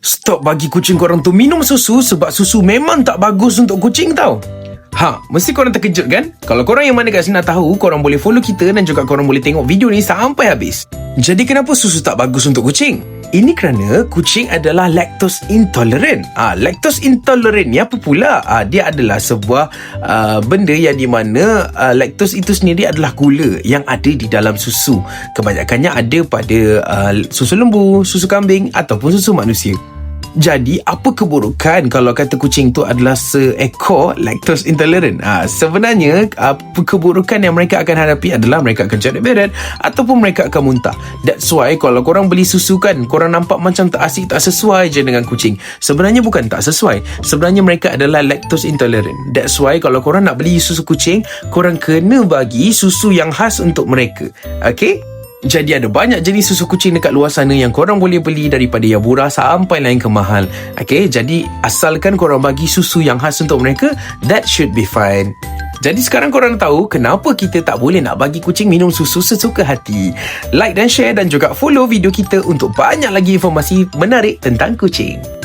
Stop bagi kucing korang tu minum susu sebab susu memang tak bagus untuk kucing tau. Mesti korang terkejut kan? Kalau korang yang mana kat sini nak tahu, korang boleh follow kita dan juga korang boleh tengok video ni sampai habis. Jadi kenapa susu tak bagus untuk kucing? Ini kerana kucing adalah lactose intolerant. Lactose intolerant ni apa pula? Dia adalah sebuah benda yang di mana lactose itu sendiri adalah gula yang ada di dalam susu. Kebanyakannya ada pada susu lembu, susu kambing ataupun susu manusia. Jadi, apa keburukan kalau kata kucing tu adalah seekor lactose intolerant? Sebenarnya, keburukan yang mereka akan hadapi adalah mereka akan carit beret ataupun mereka akan muntah. That's why, kalau korang beli susu kan, korang nampak macam tak asyik, tak sesuai je dengan kucing. Sebenarnya bukan tak sesuai. Sebenarnya mereka adalah lactose intolerant. That's why, kalau korang nak beli susu kucing, korang kena bagi susu yang khas untuk mereka. Okay? Jadi ada banyak jenis susu kucing dekat luar sana yang korang boleh beli daripada yang murah sampai lain ke mahal. Okay, jadi asalkan korang bagi susu yang khas untuk mereka, that should be fine. Jadi sekarang korang tahu kenapa kita tak boleh nak bagi kucing minum susu sesuka hati. Like dan share dan juga follow video kita untuk banyak lagi informasi menarik tentang kucing.